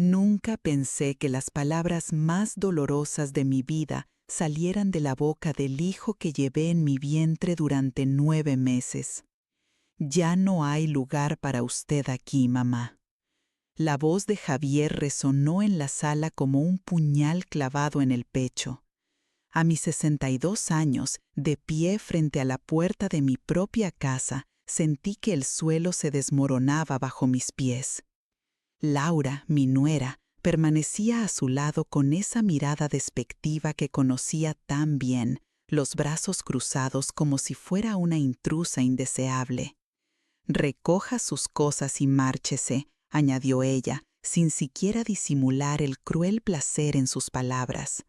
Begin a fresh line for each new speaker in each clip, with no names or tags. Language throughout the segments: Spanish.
Nunca pensé que las palabras más dolorosas de mi vida salieran de la boca del hijo que llevé en mi vientre durante 9 meses. Ya no hay lugar para usted aquí, mamá. La voz de Javier resonó en la sala como un puñal clavado en el pecho. A mis 62 años, de pie frente a la puerta de mi propia casa, sentí que el suelo se desmoronaba bajo mis pies. Laura, mi nuera, permanecía a su lado con esa mirada despectiva que conocía tan bien, los brazos cruzados como si fuera una intrusa indeseable. «Recoja sus cosas y márchese», añadió ella, sin siquiera disimular el cruel placer en sus palabras.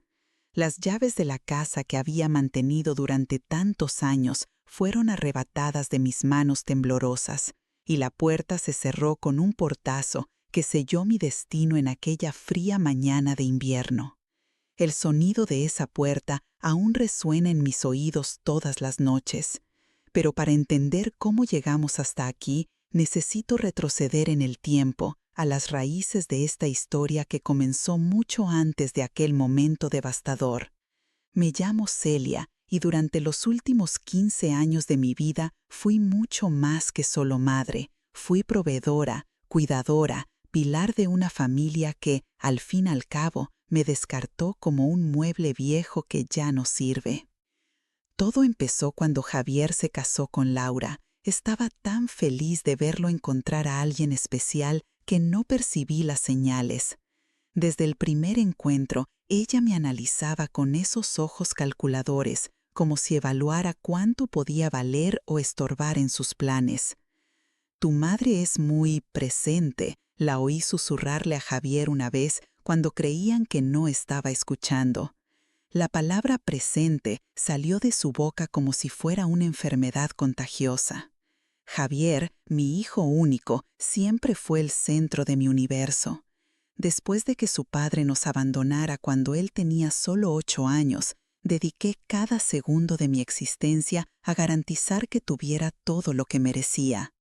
Las llaves de la casa que había mantenido durante tantos años fueron arrebatadas de mis manos temblorosas, y la puerta se cerró con un portazo que selló mi destino en aquella fría mañana de invierno. El sonido de esa puerta aún resuena en mis oídos todas las noches. Pero para entender cómo llegamos hasta aquí, necesito retroceder en el tiempo, a las raíces de esta historia que comenzó mucho antes de aquel momento devastador. Me llamo Celia y durante los últimos 15 años de mi vida fui mucho más que solo madre. Fui proveedora, cuidadora, pilar de una familia que, al fin y al cabo, me descartó como un mueble viejo que ya no sirve. Todo empezó cuando Javier se casó con Laura. Estaba tan feliz de verlo encontrar a alguien especial que no percibí las señales. Desde el primer encuentro, ella me analizaba con esos ojos calculadores, como si evaluara cuánto podía valer o estorbar en sus planes. «Tu madre es muy presente», la oí susurrarle a Javier una vez cuando creían que no estaba escuchando. La palabra presente salió de su boca como si fuera una enfermedad contagiosa. Javier, mi hijo único, siempre fue el centro de mi universo. Después de que su padre nos abandonara cuando él tenía solo 8 años, dediqué cada segundo de mi existencia a garantizar que tuviera todo lo que merecía.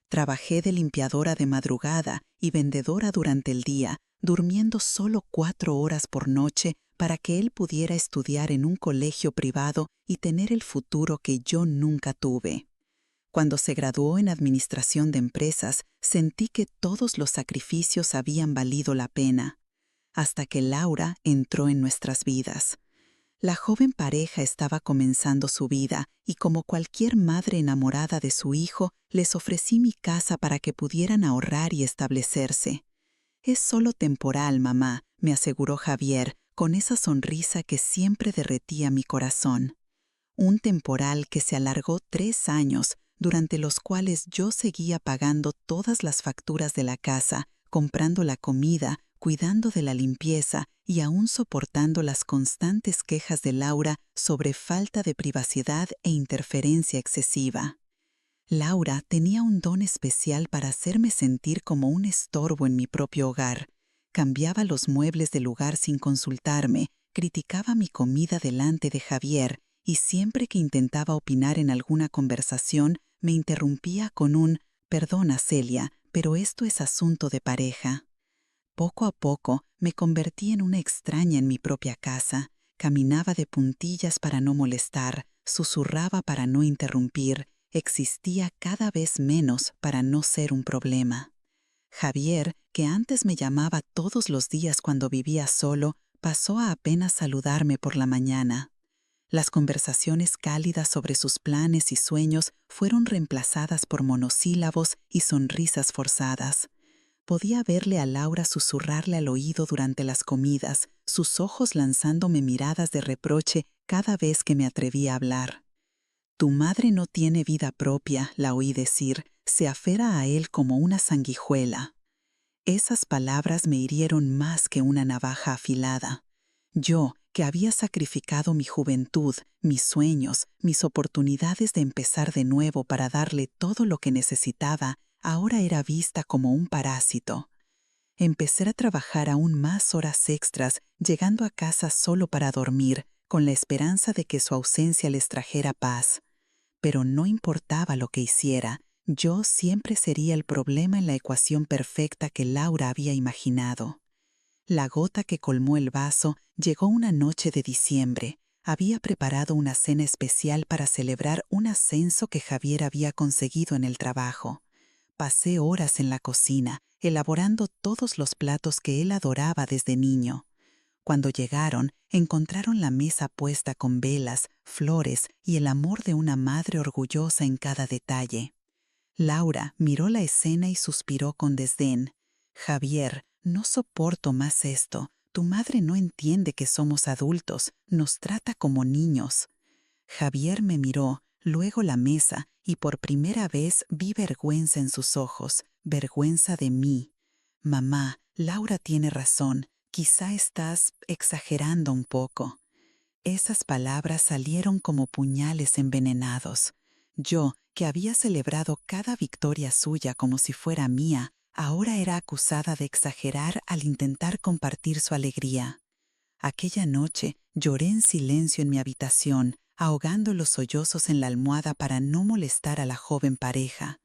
Trabajé de limpiadora de madrugada y vendedora durante el día, durmiendo solo 4 horas por noche para que él pudiera estudiar en un colegio privado y tener el futuro que yo nunca tuve. Cuando se graduó en Administración de Empresas, sentí que todos los sacrificios habían valido la pena, hasta que Laura entró en nuestras vidas. La joven pareja estaba comenzando su vida y como cualquier madre enamorada de su hijo, les ofrecí mi casa para que pudieran ahorrar y establecerse. «Es solo temporal, mamá», me aseguró Javier, con esa sonrisa que siempre derretía mi corazón. Un temporal que se alargó 3 años, durante los cuales yo seguía pagando todas las facturas de la casa, comprando la comida, cuidando de la limpieza y aún soportando las constantes quejas de Laura sobre falta de privacidad e interferencia excesiva. Laura tenía un don especial para hacerme sentir como un estorbo en mi propio hogar. Cambiaba los muebles del lugar sin consultarme, criticaba mi comida delante de Javier y siempre que intentaba opinar en alguna conversación me interrumpía con un «Perdona, Celia, pero esto es asunto de pareja». Poco a poco me convertí en una extraña en mi propia casa. Caminaba de puntillas para no molestar, susurraba para no interrumpir, existía cada vez menos para no ser un problema. Javier, que antes me llamaba todos los días cuando vivía solo, pasó a apenas saludarme por la mañana. Las conversaciones cálidas sobre sus planes y sueños fueron reemplazadas por monosílabos y sonrisas forzadas. Podía verle a Laura susurrarle al oído durante las comidas, sus ojos lanzándome miradas de reproche cada vez que me atrevía a hablar. «Tu madre no tiene vida propia», la oí decir, «se aferra a él como una sanguijuela». Esas palabras me hirieron más que una navaja afilada. Yo, que había sacrificado mi juventud, mis sueños, mis oportunidades de empezar de nuevo para darle todo lo que necesitaba, ahora era vista como un parásito. Empecé a trabajar aún más horas extras, llegando a casa solo para dormir, con la esperanza de que su ausencia les trajera paz. Pero no importaba lo que hiciera, yo siempre sería el problema en la ecuación perfecta que Laura había imaginado. La gota que colmó el vaso llegó una noche de diciembre. Había preparado una cena especial para celebrar un ascenso que Javier había conseguido en el trabajo. Pasé horas en la cocina, elaborando todos los platos que él adoraba desde niño. Cuando llegaron, encontraron la mesa puesta con velas, flores y el amor de una madre orgullosa en cada detalle. Laura miró la escena y suspiró con desdén. Javier, no soporto más esto. Tu madre no entiende que somos adultos, nos trata como niños. Javier me miró, luego la mesa, y por primera vez vi vergüenza en sus ojos, vergüenza de mí. Mamá, Laura tiene razón, quizá estás exagerando un poco. Esas palabras salieron como puñales envenenados. Yo, que había celebrado cada victoria suya como si fuera mía, ahora era acusada de exagerar al intentar compartir su alegría. Aquella noche lloré en silencio en mi habitación, ahogando los sollozos en la almohada para no molestar a la joven pareja.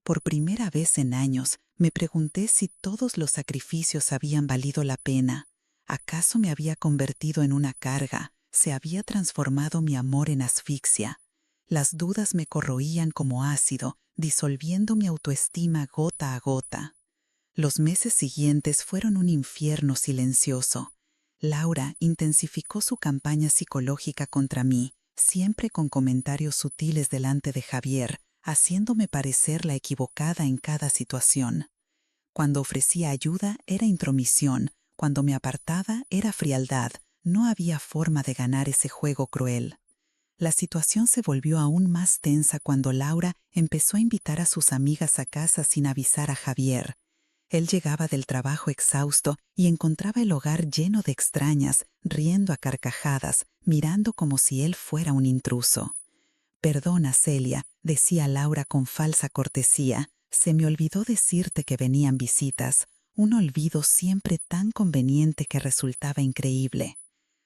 Por primera vez en años me pregunté si todos los sacrificios habían valido la pena. ¿Acaso me había convertido en una carga? ¿Se había transformado mi amor en asfixia? Las dudas me corroían como ácido, disolviendo mi autoestima gota a gota. Los meses siguientes fueron un infierno silencioso. Laura intensificó su campaña psicológica contra mí, siempre con comentarios sutiles delante de Javier, haciéndome parecer la equivocada en cada situación. Cuando ofrecía ayuda era intromisión, cuando me apartaba era frialdad, no había forma de ganar ese juego cruel. La situación se volvió aún más tensa cuando Laura empezó a invitar a sus amigas a casa sin avisar a Javier. Él llegaba del trabajo exhausto y encontraba el hogar lleno de extrañas, riendo a carcajadas, mirando como si él fuera un intruso. «Perdona, Celia», decía Laura con falsa cortesía, «se me olvidó decirte que venían visitas», un olvido siempre tan conveniente que resultaba increíble.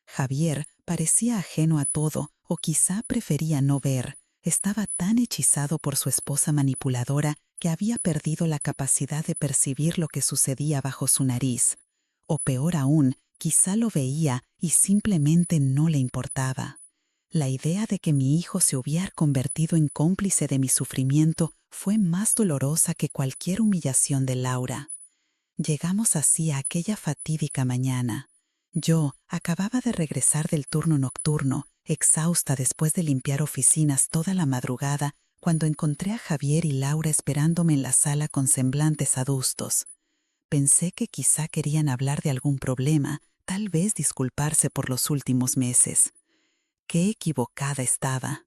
Javier parecía ajeno a todo, o quizá prefería no ver. Estaba tan hechizado por su esposa manipuladora que había perdido la capacidad de percibir lo que sucedía bajo su nariz. O peor aún, quizá lo veía y simplemente no le importaba. La idea de que mi hijo se hubiera convertido en cómplice de mi sufrimiento fue más dolorosa que cualquier humillación de Laura. Llegamos así a aquella fatídica mañana. Yo acababa de regresar del turno nocturno, exhausta después de limpiar oficinas toda la madrugada, cuando encontré a Javier y Laura esperándome en la sala con semblantes adustos. Pensé que quizá querían hablar de algún problema, tal vez disculparse por los últimos meses. Qué equivocada estaba.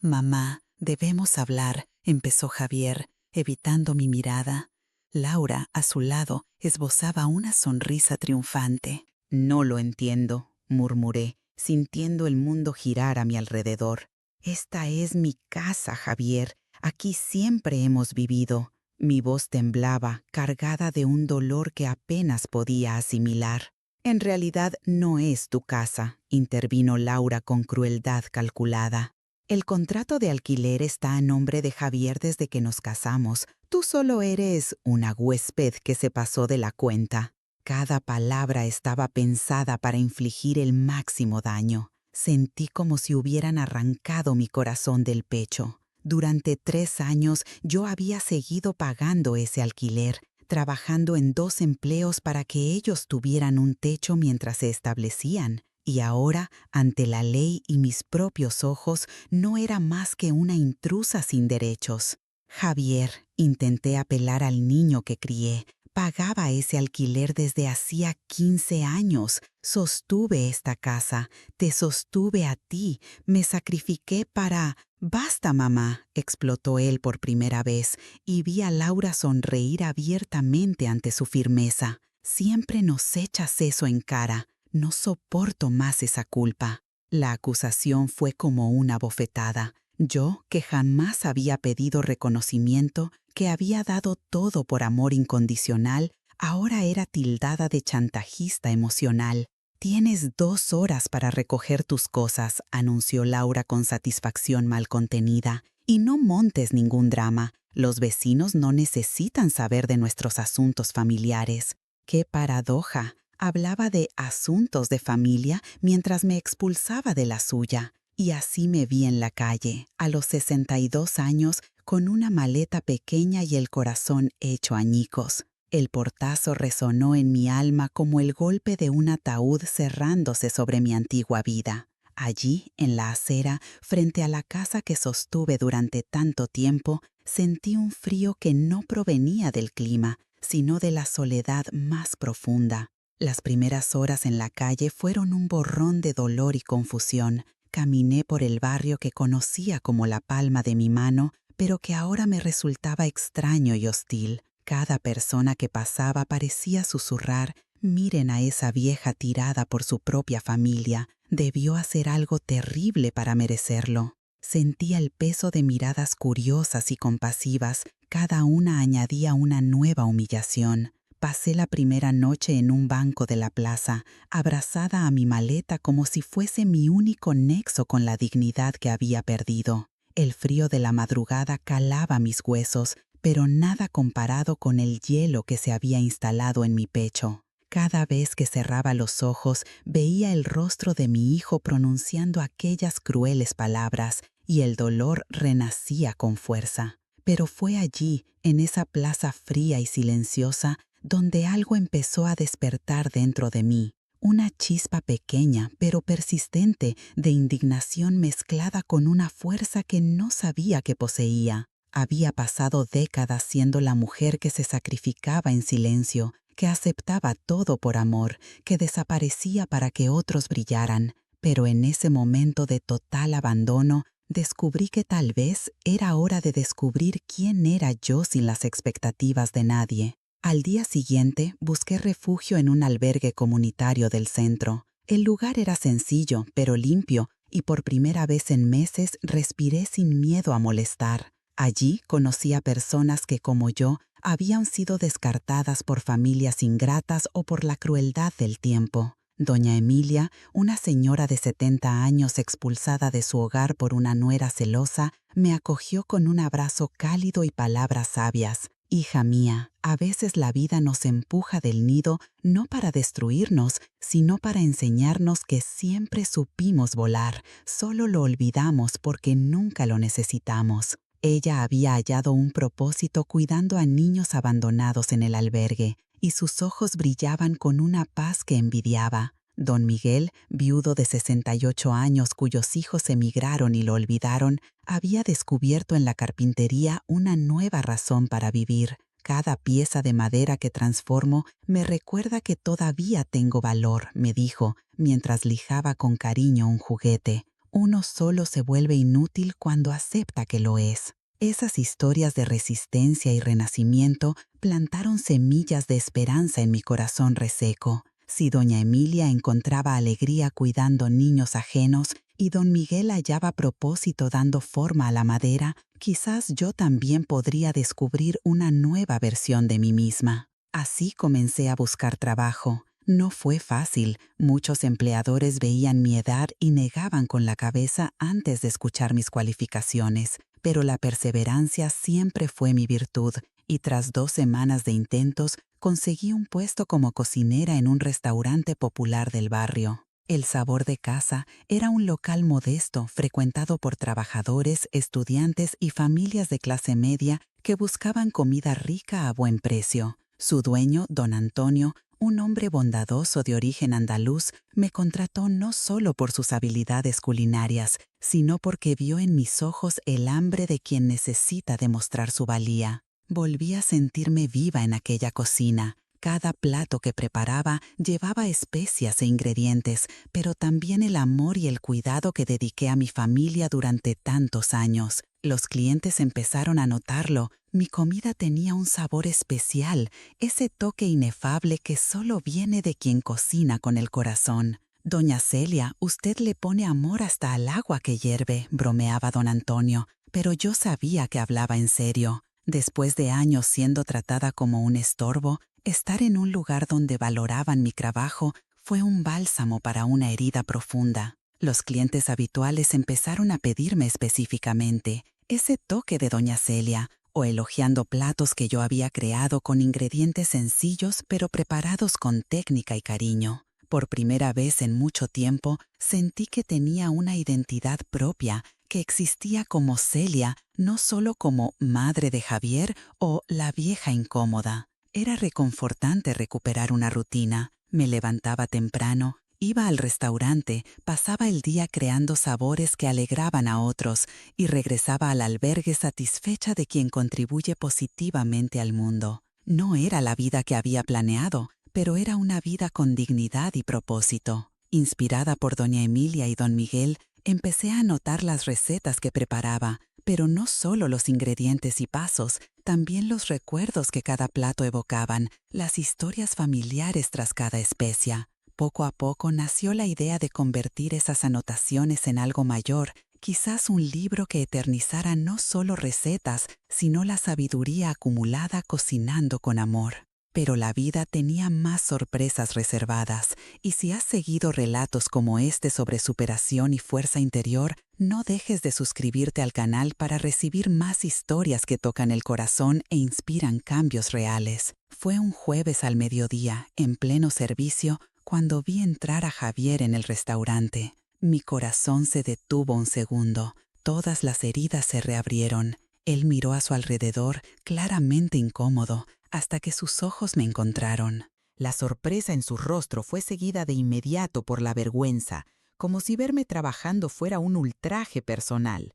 «Mamá, debemos hablar», empezó Javier, evitando mi mirada. Laura, a su lado, esbozaba una sonrisa triunfante. «No lo entiendo», murmuré, sintiendo el mundo girar a mi alrededor. «Esta es mi casa, Javier. Aquí siempre hemos vivido». Mi voz temblaba, cargada de un dolor que apenas podía asimilar. «En realidad no es tu casa», intervino Laura con crueldad calculada. «El contrato de alquiler está a nombre de Javier desde que nos casamos. Tú solo eres una huésped que se pasó de la cuenta». Cada palabra estaba pensada para infligir el máximo daño. Sentí como si hubieran arrancado mi corazón del pecho. Durante 3 años yo había seguido pagando ese alquiler, trabajando en 2 empleos para que ellos tuvieran un techo mientras se establecían. Y ahora, ante la ley y mis propios ojos, no era más que una intrusa sin derechos. «Javier», intenté apelar al niño que crié, «pagaba ese alquiler desde hacía 15 años. Sostuve esta casa, te sostuve a ti, me sacrifiqué para...» «Basta, mamá», explotó él por primera vez, y vi a Laura sonreír abiertamente ante su firmeza. «Siempre nos echas eso en cara. No soporto más esa culpa». La acusación fue como una bofetada. Yo, que jamás había pedido reconocimiento, que había dado todo por amor incondicional, ahora era tildada de chantajista emocional. «Tienes 2 horas para recoger tus cosas», anunció Laura con satisfacción mal contenida. «Y no montes ningún drama. Los vecinos no necesitan saber de nuestros asuntos familiares». «Qué paradoja», Hablaba de asuntos de familia mientras me expulsaba de la suya. Y así me vi en la calle, a los 62 años, con una maleta pequeña y el corazón hecho añicos. El portazo resonó en mi alma como el golpe de un ataúd cerrándose sobre mi antigua vida. Allí, en la acera, frente a la casa que sostuve durante tanto tiempo, sentí un frío que no provenía del clima, sino de la soledad más profunda. Las primeras horas en la calle fueron un borrón de dolor y confusión. Caminé por el barrio que conocía como la palma de mi mano, pero que ahora me resultaba extraño y hostil. Cada persona que pasaba parecía susurrar: «Miren a esa vieja tirada por su propia familia. Debió hacer algo terrible para merecerlo». Sentía el peso de miradas curiosas y compasivas. Cada una añadía una nueva humillación. Pasé la primera noche en un banco de la plaza, abrazada a mi maleta como si fuese mi único nexo con la dignidad que había perdido. El frío de la madrugada calaba mis huesos, pero nada comparado con el hielo que se había instalado en mi pecho. Cada vez que cerraba los ojos, veía el rostro de mi hijo pronunciando aquellas crueles palabras, y el dolor renacía con fuerza. Pero fue allí, en esa plaza fría y silenciosa, donde algo empezó a despertar dentro de mí. Una chispa pequeña, pero persistente, de indignación mezclada con una fuerza que no sabía que poseía. Había pasado décadas siendo la mujer que se sacrificaba en silencio, que aceptaba todo por amor, que desaparecía para que otros brillaran. Pero en ese momento de total abandono, descubrí que tal vez era hora de descubrir quién era yo sin las expectativas de nadie. Al día siguiente, busqué refugio en un albergue comunitario del centro. El lugar era sencillo, pero limpio, y por primera vez en meses respiré sin miedo a molestar. Allí conocí a personas que, como yo, habían sido descartadas por familias ingratas o por la crueldad del tiempo. Doña Emilia, una señora de 70 años expulsada de su hogar por una nuera celosa, me acogió con un abrazo cálido y palabras sabias. «Hija mía, a veces la vida nos empuja del nido no para destruirnos, sino para enseñarnos que siempre supimos volar, solo lo olvidamos porque nunca lo necesitamos». Ella había hallado un propósito cuidando a niños abandonados en el albergue, y sus ojos brillaban con una paz que envidiaba. Don Miguel, viudo de 68 años cuyos hijos emigraron y lo olvidaron, había descubierto en la carpintería una nueva razón para vivir. «Cada pieza de madera que transformo me recuerda que todavía tengo valor», me dijo, mientras lijaba con cariño un juguete. «Uno solo se vuelve inútil cuando acepta que lo es». Esas historias de resistencia y renacimiento plantaron semillas de esperanza en mi corazón reseco. Si doña Emilia encontraba alegría cuidando niños ajenos y don Miguel hallaba propósito dando forma a la madera, quizás yo también podría descubrir una nueva versión de mí misma. Así comencé a buscar trabajo. No fue fácil. Muchos empleadores veían mi edad y negaban con la cabeza antes de escuchar mis cualificaciones. Pero la perseverancia siempre fue mi virtud, y tras 2 semanas de intentos, conseguí un puesto como cocinera en un restaurante popular del barrio. El Sabor de Casa era un local modesto frecuentado por trabajadores, estudiantes y familias de clase media que buscaban comida rica a buen precio. Su dueño, don Antonio, un hombre bondadoso de origen andaluz, me contrató no solo por sus habilidades culinarias, sino porque vio en mis ojos el hambre de quien necesita demostrar su valía. Volví a sentirme viva en aquella cocina. Cada plato que preparaba llevaba especias e ingredientes, pero también el amor y el cuidado que dediqué a mi familia durante tantos años. Los clientes empezaron a notarlo. Mi comida tenía un sabor especial, ese toque inefable que solo viene de quien cocina con el corazón. «Doña Celia, usted le pone amor hasta al agua que hierve», bromeaba don Antonio, pero yo sabía que hablaba en serio. Después de años siendo tratada como un estorbo, estar en un lugar donde valoraban mi trabajo fue un bálsamo para una herida profunda. Los clientes habituales empezaron a pedirme específicamente ese toque de doña Celia, o elogiando platos que yo había creado con ingredientes sencillos pero preparados con técnica y cariño. Por primera vez en mucho tiempo sentí que tenía una identidad propia, que existía como Celia, no solo como madre de Javier o la vieja incómoda. Era reconfortante recuperar una rutina. Me levantaba temprano, iba al restaurante, pasaba el día creando sabores que alegraban a otros y regresaba al albergue satisfecha de quien contribuye positivamente al mundo. No era la vida que había planeado, pero era una vida con dignidad y propósito. Inspirada por doña Emilia y don Miguel, empecé a anotar las recetas que preparaba, pero no solo los ingredientes y pasos, también los recuerdos que cada plato evocaban, las historias familiares tras cada especia. Poco a poco nació la idea de convertir esas anotaciones en algo mayor, quizás un libro que eternizara no solo recetas, sino la sabiduría acumulada cocinando con amor. Pero la vida tenía más sorpresas reservadas, y si has seguido relatos como este sobre superación y fuerza interior, no dejes de suscribirte al canal para recibir más historias que tocan el corazón e inspiran cambios reales. Fue un jueves al mediodía, en pleno servicio, cuando vi entrar a Javier en el restaurante. Mi corazón se detuvo un segundo, todas las heridas se reabrieron. Él miró a su alrededor, claramente incómodo, hasta que sus ojos me encontraron. La sorpresa en su rostro fue seguida de inmediato por la vergüenza, como si verme trabajando fuera un ultraje personal.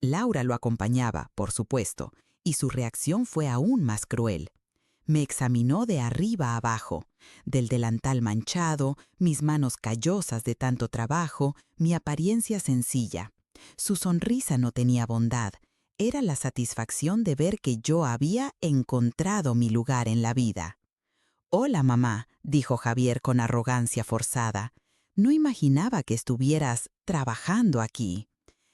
Laura lo acompañaba, por supuesto, y su reacción fue aún más cruel. Me examinó de arriba a abajo, del delantal manchado, mis manos callosas de tanto trabajo, mi apariencia sencilla. Su sonrisa no tenía bondad. Era la satisfacción de ver que yo había encontrado mi lugar en la vida. «Hola, mamá», dijo Javier con arrogancia forzada. «No imaginaba que estuvieras trabajando aquí».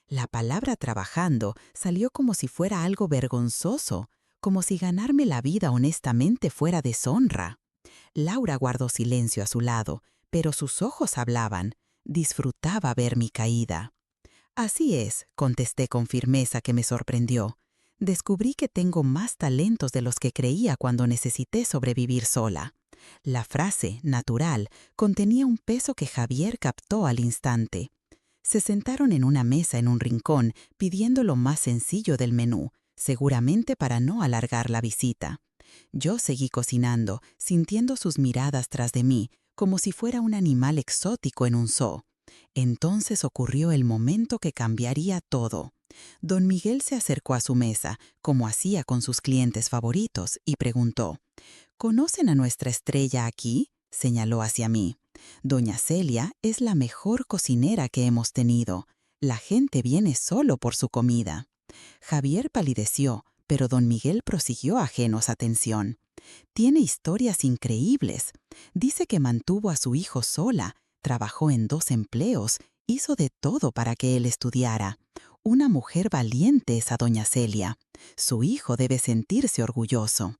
La palabra trabajando salió como si fuera algo vergonzoso, como si ganarme la vida honestamente fuera deshonra. Laura guardó silencio a su lado, pero sus ojos hablaban. Disfrutaba ver mi caída. «Así es», contesté con firmeza que me sorprendió. «Descubrí que tengo más talentos de los que creía cuando necesité sobrevivir sola». La frase, natural, contenía un peso que Javier captó al instante. Se sentaron en una mesa en un rincón, pidiendo lo más sencillo del menú, seguramente para no alargar la visita. Yo seguí cocinando, sintiendo sus miradas tras de mí, como si fuera un animal exótico en un zoo. Entonces ocurrió el momento que cambiaría todo. Don Miguel se acercó a su mesa, como hacía con sus clientes favoritos, y preguntó: «¿Conocen a nuestra estrella aquí?», señaló hacia mí. «Doña Celia es la mejor cocinera que hemos tenido. La gente viene solo por su comida». Javier palideció, pero don Miguel prosiguió ajeno a su atención. «Tiene historias increíbles. Dice que mantuvo a su hijo sola, trabajó en 2 empleos, hizo de todo para que él estudiara. Una mujer valiente esa doña Celia. Su hijo debe sentirse orgulloso».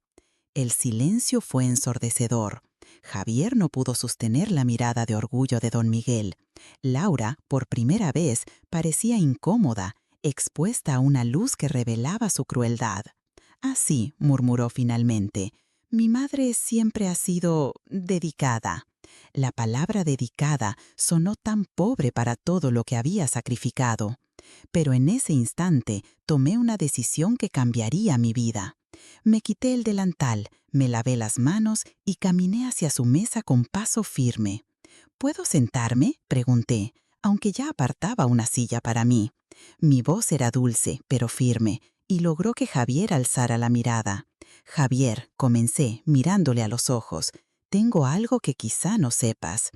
El silencio fue ensordecedor. Javier no pudo sostener la mirada de orgullo de don Miguel. Laura, por primera vez, parecía incómoda, expuesta a una luz que revelaba su crueldad. «Así», murmuró finalmente, «mi madre siempre ha sido dedicada». La palabra dedicada sonó tan pobre para todo lo que había sacrificado. Pero en ese instante tomé una decisión que cambiaría mi vida. Me quité el delantal, me lavé las manos y caminé hacia su mesa con paso firme. «¿Puedo sentarme?», pregunté, aunque ya apartaba una silla para mí. Mi voz era dulce, pero firme, y logró que Javier alzara la mirada. «Javier», comencé, mirándole a los ojos, «tengo algo que quizá no sepas».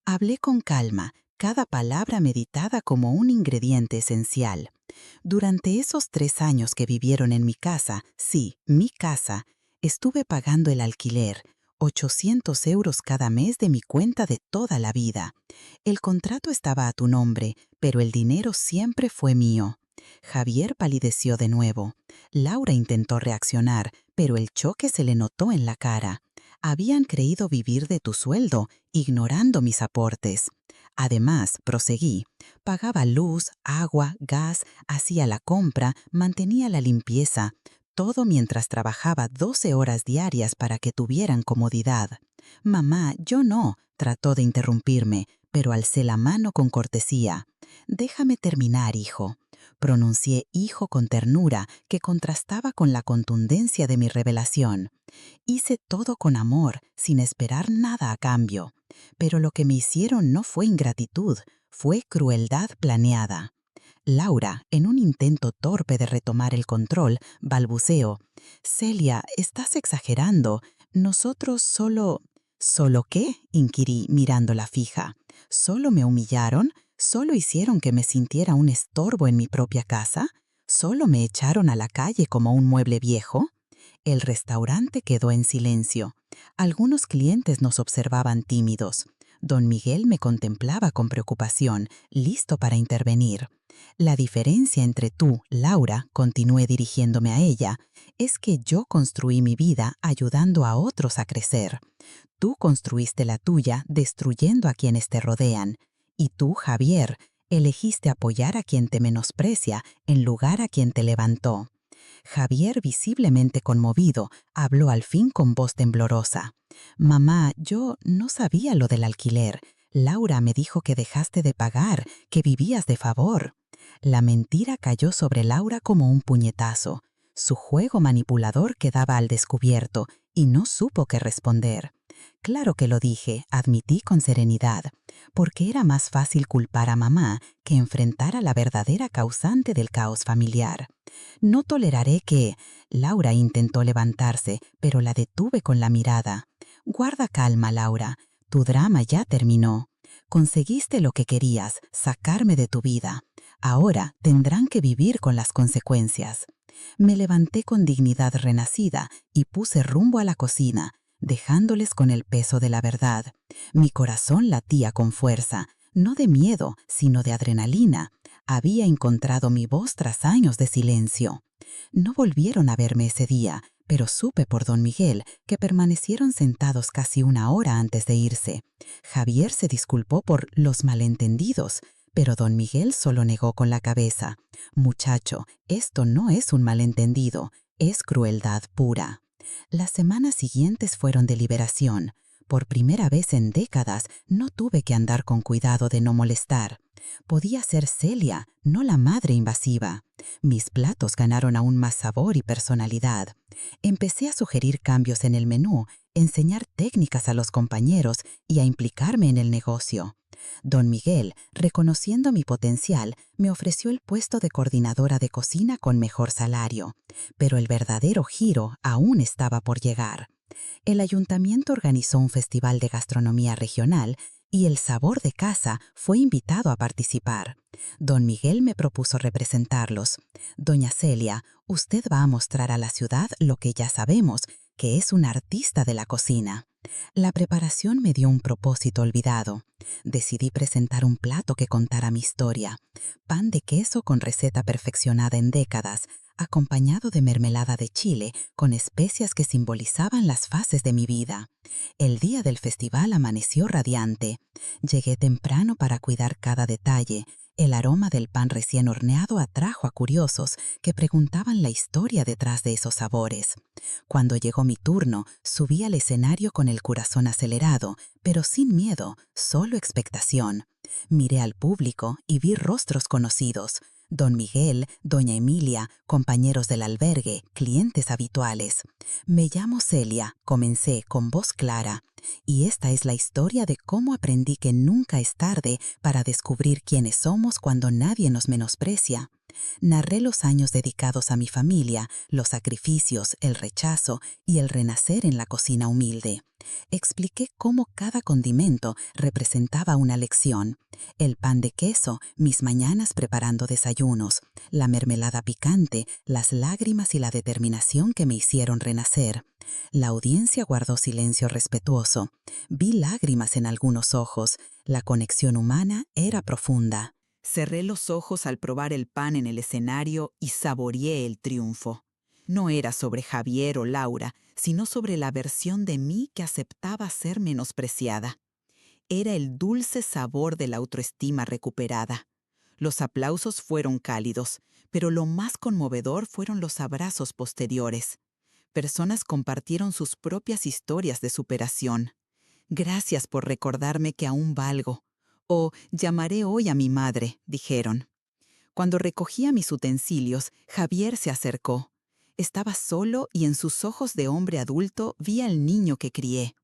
Hablé con calma, cada palabra meditada como un ingrediente esencial. Durante esos 3 años que vivieron en mi casa, sí, mi casa, estuve pagando el alquiler, 800 euros cada mes de mi cuenta de toda la vida. El contrato estaba a tu nombre, pero el dinero siempre fue mío. Javier palideció de nuevo. Laura intentó reaccionar, pero el choque se le notó en la cara. Habían creído vivir de tu sueldo, ignorando mis aportes. Además, proseguí, pagaba luz, agua, gas, hacía la compra, mantenía la limpieza.
todo mientras trabajaba 12 horas diarias para que tuvieran comodidad. Mamá, yo no, trató de interrumpirme, pero alcé la mano con cortesía. Déjame terminar, hijo. Pronuncié hijo con ternura que contrastaba con la contundencia de mi revelación. Hice todo con amor, sin esperar nada a cambio. Pero lo que me hicieron no fue ingratitud, fue crueldad planeada. Laura, en un intento torpe de retomar el control, balbuceó: «Celia, estás exagerando. Nosotros solo...». «¿Solo qué?», inquirí mirándola fija. «¿Solo me humillaron? ¿Solo hicieron que me sintiera un estorbo en mi propia casa? ¿Solo me echaron a la calle como un mueble viejo?». El restaurante quedó en silencio. Algunos clientes nos observaban tímidos. Don Miguel me contemplaba con preocupación, listo para intervenir. «La diferencia entre tú, Laura», continué dirigiéndome a ella, «es que yo construí mi vida ayudando a otros a crecer. Tú construiste la tuya destruyendo a quienes te rodean. Y tú, Javier, elegiste apoyar a quien te menosprecia en lugar a quien te levantó». Javier, visiblemente conmovido, habló al fin con voz temblorosa. «Mamá, yo no sabía lo del alquiler. Laura me dijo que dejaste de pagar, que vivías de favor». La mentira cayó sobre Laura como un puñetazo. Su juego manipulador quedaba al descubierto y no supo qué responder. «Claro que lo dije», admití con serenidad, porque era más fácil culpar a mamá que enfrentar a la verdadera causante del caos familiar. «No toleraré que...». Laura intentó levantarse, pero la detuve con la mirada. «Guarda calma, Laura. Tu drama ya terminó. Conseguiste lo que querías, sacarme de tu vida. Ahora tendrán que vivir con las consecuencias». Me levanté con dignidad renacida y puse rumbo a la cocina, dejándoles con el peso de la verdad. Mi corazón latía con fuerza, no de miedo, sino de adrenalina. Había encontrado mi voz tras años de silencio. No volvieron a verme ese día, pero supe por don Miguel que permanecieron sentados casi una hora antes de irse. Javier se disculpó por los malentendidos, pero don Miguel solo negó con la cabeza. «Muchacho, esto no es un malentendido, es crueldad pura». Las semanas siguientes fueron de liberación. Por primera vez en décadas no tuve que andar con cuidado de no molestar. Podía ser Celia, no la madre invasiva. Mis platos ganaron aún más sabor y personalidad. Empecé a sugerir cambios en el menú, enseñar técnicas a los compañeros y a implicarme en el negocio. Don Miguel, reconociendo mi potencial, me ofreció el puesto de coordinadora de cocina con mejor salario. Pero el verdadero giro aún estaba por llegar. El ayuntamiento organizó un festival de gastronomía regional y El Sabor de Casa fue invitado a participar. Don Miguel me propuso representarlos. «Doña Celia, usted va a mostrar a la ciudad lo que ya sabemos, que es una artista de la cocina». La preparación me dio un propósito olvidado. Decidí presentar un plato que contara mi historia. Pan de queso con receta perfeccionada en décadas, acompañado de mermelada de chile con especias que simbolizaban las fases de mi vida. El día del festival amaneció radiante. Llegué temprano para cuidar cada detalle. El aroma del pan recién horneado atrajo a curiosos que preguntaban la historia detrás de esos sabores. Cuando llegó mi turno, subí al escenario con el corazón acelerado, pero sin miedo, solo expectación. Miré al público y vi rostros conocidos: don Miguel, doña Emilia, compañeros del albergue, clientes habituales. «Me llamo Celia», comencé con voz clara, «y esta es la historia de cómo aprendí que nunca es tarde para descubrir quiénes somos cuando nadie nos menosprecia». Narré los años dedicados a mi familia, los sacrificios, el rechazo y el renacer en la cocina humilde. Expliqué cómo cada condimento representaba una lección. El pan de queso, mis mañanas preparando desayunos; la mermelada picante, las lágrimas y la determinación que me hicieron renacer. La audiencia guardó silencio respetuoso. Vi lágrimas en algunos ojos. La conexión humana era profunda.
Cerré los ojos al probar el pan en el escenario y saboreé el triunfo. No era sobre Javier o Laura, sino sobre la versión de mí que aceptaba ser menospreciada. Era el dulce sabor de la autoestima recuperada. Los aplausos fueron cálidos, pero lo más conmovedor fueron los abrazos posteriores. Personas compartieron sus propias historias de superación. Gracias por recordarme que aún valgo. O llamaré hoy a mi madre, dijeron. Cuando recogía mis utensilios, Javier se acercó. Estaba solo y en sus ojos de hombre adulto vi al niño que crié.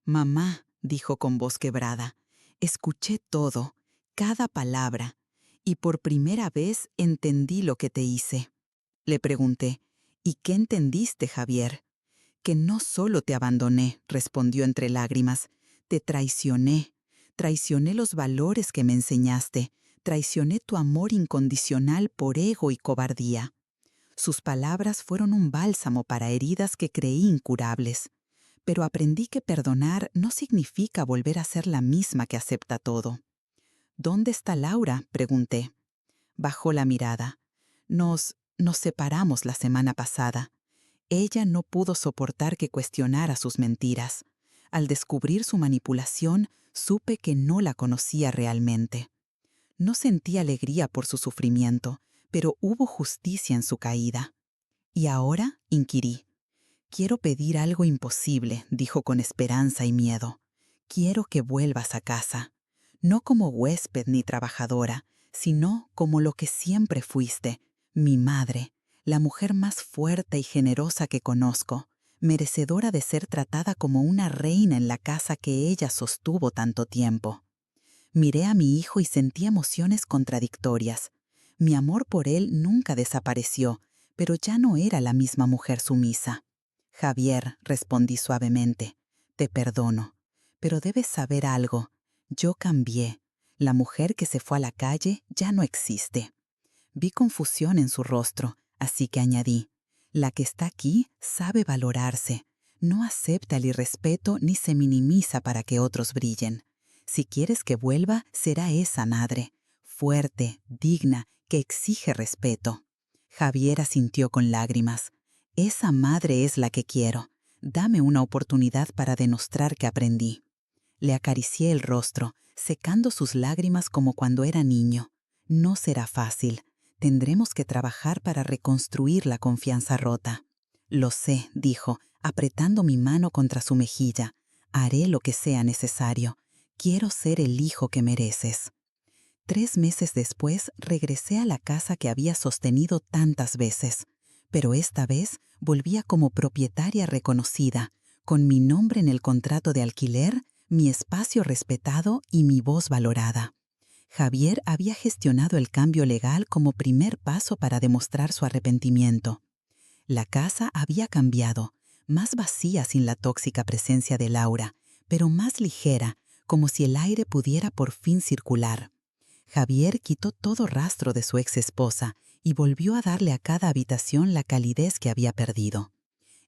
Mamá, dijo con voz quebrada, escuché todo, cada palabra, y por primera vez entendí lo que te hice. Le pregunté, ¿y qué entendiste, Javier? Que no solo te abandoné, respondió entre lágrimas, te traicioné. Traicioné los valores que me enseñaste, traicioné tu amor incondicional por ego y cobardía. Sus palabras fueron un bálsamo para heridas que creí incurables. Pero aprendí que perdonar no significa volver a ser la misma que acepta todo. ¿Dónde está Laura?, pregunté. Bajó la mirada. Nos separamos la semana pasada. Ella no pudo soportar que cuestionara sus mentiras. Al descubrir su manipulación, supe que no la conocía realmente. No sentí alegría por su sufrimiento, pero hubo justicia en su caída. ¿Y ahora?, inquirí. Quiero pedir algo imposible, dijo con esperanza y miedo. Quiero que vuelvas a casa. No como huésped ni trabajadora, sino como lo que siempre fuiste, mi madre, la mujer más fuerte y generosa que conozco, merecedora de ser tratada como una reina en la casa que ella sostuvo tanto tiempo. Miré a mi hijo y sentí emociones contradictorias. Mi amor por él nunca desapareció, pero ya no era la misma mujer sumisa. Javier, respondí suavemente, te perdono, pero debes saber algo. Yo cambié. La mujer que se fue a la calle ya no existe. Vi confusión en su rostro, así que añadí, la que está aquí sabe valorarse, no acepta el irrespeto ni se minimiza para que otros brillen. Si quieres que vuelva, será esa madre, fuerte, digna, que exige respeto. Javier asintió con lágrimas. Esa madre es la que quiero. Dame una oportunidad para demostrar que aprendí. Le acaricié el rostro, secando sus lágrimas como cuando era niño. No será fácil. Tendremos que trabajar para reconstruir la confianza rota. Lo sé, dijo, apretando mi mano contra su mejilla. Haré lo que sea necesario. Quiero ser el hijo que mereces. 3 meses después regresé a la casa que había sostenido tantas veces, pero esta vez volvía como propietaria reconocida, con mi nombre en el contrato de alquiler, mi espacio respetado y mi voz valorada. Javier había gestionado el cambio legal como primer paso para demostrar su arrepentimiento. La casa había cambiado, más vacía sin la tóxica presencia de Laura, pero más ligera, como si el aire pudiera por fin circular. Javier quitó todo rastro de su ex esposa y volvió a darle a cada habitación la calidez que había perdido.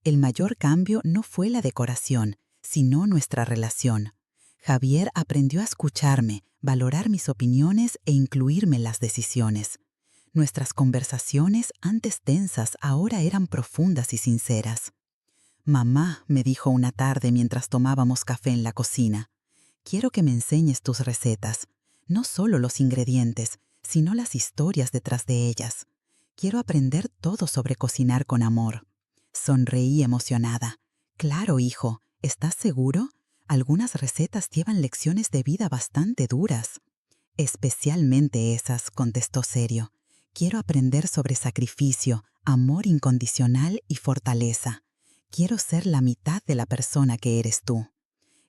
El mayor cambio no fue la decoración, sino nuestra relación. Javier aprendió a escucharme, valorar mis opiniones e incluirme en las decisiones. Nuestras conversaciones, antes tensas, ahora eran profundas y sinceras. «Mamá», me dijo una tarde mientras tomábamos café en la cocina, «quiero que me enseñes tus recetas, no solo los ingredientes, sino las historias detrás de ellas. Quiero aprender todo sobre cocinar con amor». Sonreí emocionada. «Claro, hijo, ¿estás seguro? Algunas recetas llevan lecciones de vida bastante duras». «Especialmente esas», contestó serio. «Quiero aprender sobre sacrificio, amor incondicional y fortaleza. Quiero ser la mitad de la persona que eres tú».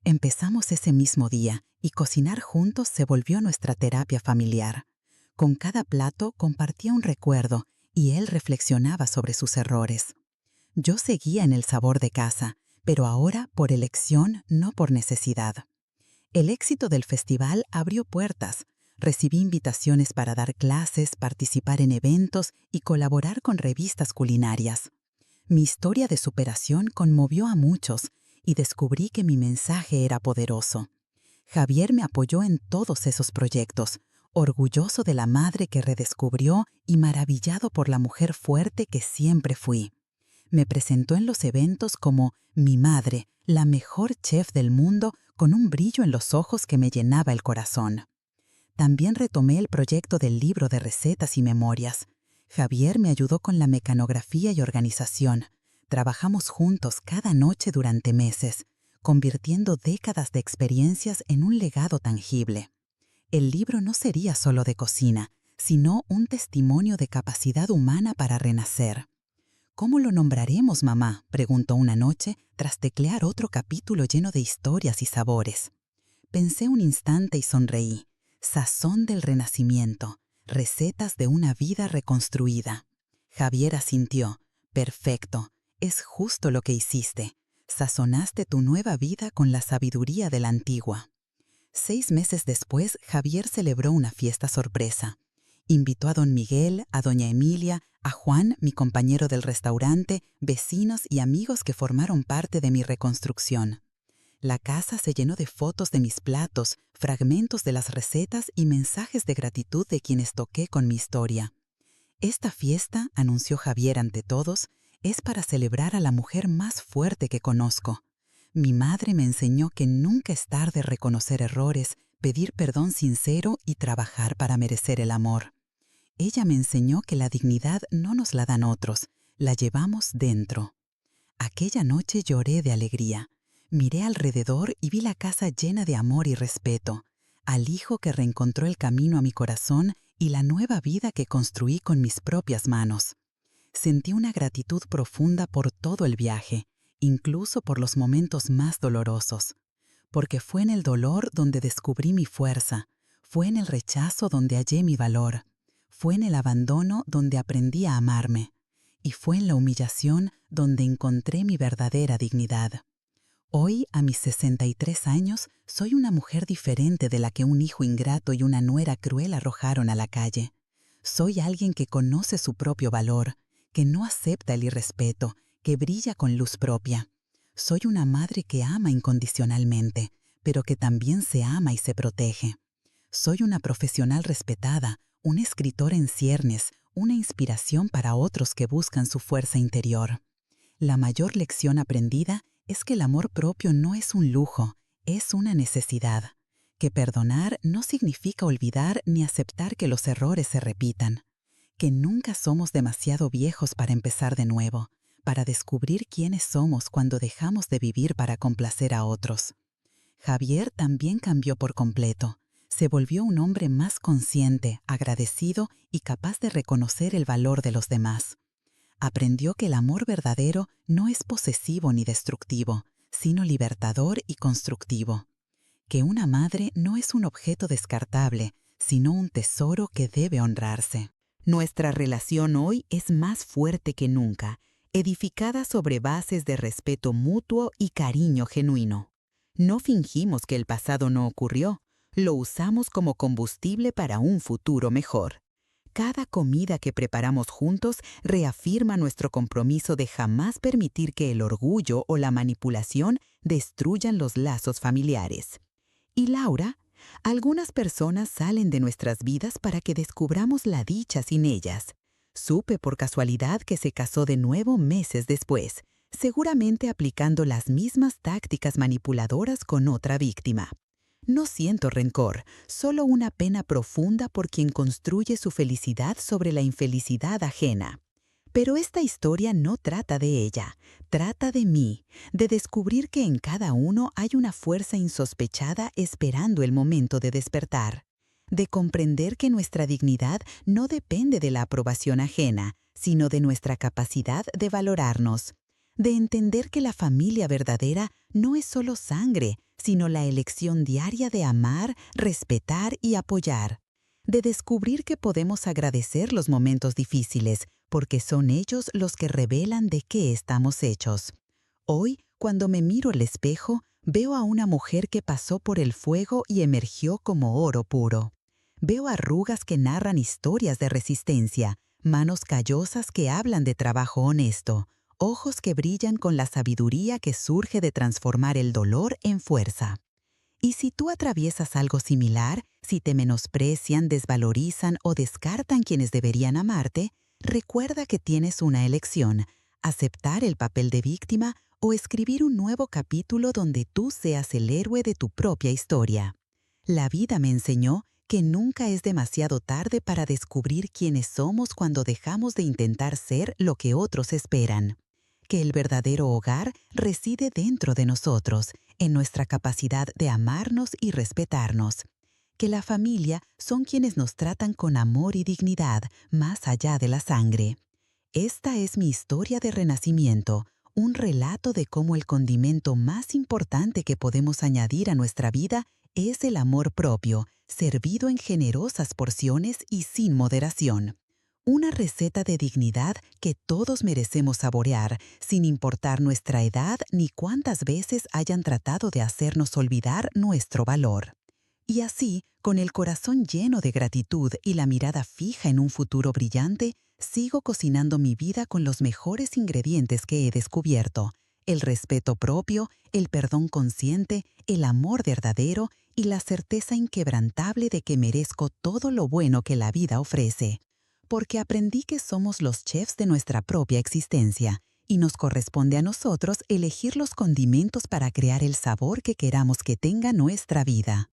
Empezamos ese mismo día y cocinar juntos se volvió nuestra terapia familiar. Con cada plato compartía un recuerdo y él reflexionaba sobre sus errores. Yo seguía en el sabor de casa, pero ahora por elección, no por necesidad. El éxito del festival abrió puertas. Recibí invitaciones para dar clases, participar en eventos y colaborar con revistas culinarias. Mi historia de superación conmovió a muchos y descubrí que mi mensaje era poderoso. Javier me apoyó en todos esos proyectos, orgulloso de la madre que redescubrió y maravillado por la mujer fuerte que siempre fui. Me presentó en los eventos como mi madre, la mejor chef del mundo, con un brillo en los ojos que me llenaba el corazón. También retomé el proyecto del libro de recetas y memorias.
Javier me ayudó con la mecanografía y organización. Trabajamos juntos cada noche durante meses, convirtiendo décadas de experiencias en un legado tangible. El libro no sería solo de cocina, sino un testimonio de capacidad humana para renacer. «¿Cómo lo nombraremos, mamá?», preguntó una noche, tras teclear otro capítulo lleno de historias y sabores. Pensé un instante y sonreí. Sazón del renacimiento, recetas de una vida reconstruida. Javier asintió. «Perfecto, es justo lo que hiciste. Sazonaste tu nueva vida con la sabiduría de la antigua». 6 meses después, Javier celebró una fiesta sorpresa. Invitó a don Miguel, a doña Emilia, a Juan, mi compañero del restaurante, vecinos y amigos que formaron parte de mi reconstrucción. La casa se llenó de fotos de mis platos, fragmentos de las recetas y mensajes de gratitud de quienes toqué con mi historia. «Esta fiesta», anunció Javier ante todos, «es para celebrar a la mujer más fuerte que conozco. Mi madre me enseñó que nunca es tarde reconocer errores, pedir perdón sincero y trabajar para merecer el amor. Ella me enseñó que la dignidad no nos la dan otros, la llevamos dentro». Aquella noche lloré de alegría. Miré alrededor y vi la casa llena de amor y respeto, al hijo que reencontró el camino a mi corazón y la nueva vida que construí con mis propias manos. Sentí una gratitud profunda por todo el viaje, incluso por los momentos más dolorosos, porque fue en el dolor donde descubrí mi fuerza, fue en el rechazo donde hallé mi valor, fue en el abandono donde aprendí a amarme, y fue en la humillación donde encontré mi verdadera dignidad. Hoy, a mis 63 años, soy una mujer diferente de la que un hijo ingrato y una nuera cruel arrojaron a la calle. Soy alguien que conoce su propio valor, que no acepta el irrespeto, que brilla con luz propia. Soy una madre que ama incondicionalmente, pero que también se ama y se protege. Soy una profesional respetada, una escritora en ciernes, una inspiración para otros que buscan su fuerza interior. La mayor lección aprendida es que el amor propio no es un lujo, es una necesidad. Que perdonar no significa olvidar ni aceptar que los errores se repitan. Que nunca somos demasiado viejos para empezar de nuevo, para descubrir quiénes somos cuando dejamos de vivir para complacer a otros. Javier también cambió por completo. Se volvió un hombre más consciente, agradecido y capaz de reconocer el valor de los demás. Aprendió que el amor verdadero no es posesivo ni destructivo, sino libertador y constructivo. Que una madre no es un objeto descartable, sino un tesoro que debe honrarse.
Nuestra relación hoy es más fuerte que nunca, edificada sobre bases de respeto mutuo y cariño genuino. No fingimos que el pasado no ocurrió, lo usamos como combustible para un futuro mejor. Cada comida que preparamos juntos reafirma nuestro compromiso de jamás permitir que el orgullo o la manipulación destruyan los lazos familiares. Y Laura, algunas personas salen de nuestras vidas para que descubramos la dicha sin ellas. Supe por casualidad que se casó de nuevo meses después, seguramente aplicando las mismas tácticas manipuladoras con otra víctima. No siento rencor, solo una pena profunda por quien construye su felicidad sobre la infelicidad ajena. Pero esta historia no trata de ella, trata de mí, de descubrir que en cada uno hay una fuerza insospechada esperando el momento de despertar, de comprender que nuestra dignidad no depende de la aprobación ajena, sino de nuestra capacidad de valorarnos, de entender que la familia verdadera no es solo sangre, sino la elección diaria de amar, respetar y apoyar, de descubrir que podemos agradecer los momentos difíciles, porque son ellos los que revelan de qué estamos hechos. Hoy, cuando me miro al espejo, veo a una mujer que pasó por el fuego y emergió como oro puro. Veo arrugas que narran historias de resistencia, manos callosas que hablan de trabajo honesto, ojos que brillan con la sabiduría que surge de transformar el dolor en fuerza. Y si tú atraviesas algo similar, si te menosprecian, desvalorizan o descartan quienes deberían amarte, recuerda que tienes una elección: aceptar el papel de víctima o escribir un nuevo capítulo donde tú seas el héroe de tu propia historia. La vida me enseñó
que nunca es demasiado tarde para descubrir quiénes somos cuando dejamos de intentar ser lo que otros esperan, que el verdadero hogar reside dentro de nosotros, en nuestra capacidad de amarnos y respetarnos, que la familia son quienes nos tratan con amor y dignidad más allá de la sangre. Esta es mi historia de renacimiento, un relato de cómo el condimento más importante que podemos añadir a nuestra vida es el amor propio, servido en generosas porciones y sin moderación. Una receta de dignidad que todos merecemos saborear, sin importar nuestra edad ni cuántas veces hayan tratado de hacernos olvidar nuestro valor. Y así, con el corazón lleno de gratitud y la mirada fija en un futuro brillante, sigo cocinando mi vida con los mejores ingredientes que he descubierto: el respeto propio, el perdón consciente, el amor verdadero y la certeza inquebrantable de que merezco todo lo bueno que la vida ofrece. Porque aprendí que somos los chefs de nuestra propia existencia y nos corresponde a nosotros elegir los condimentos para crear el sabor que queramos que tenga nuestra vida.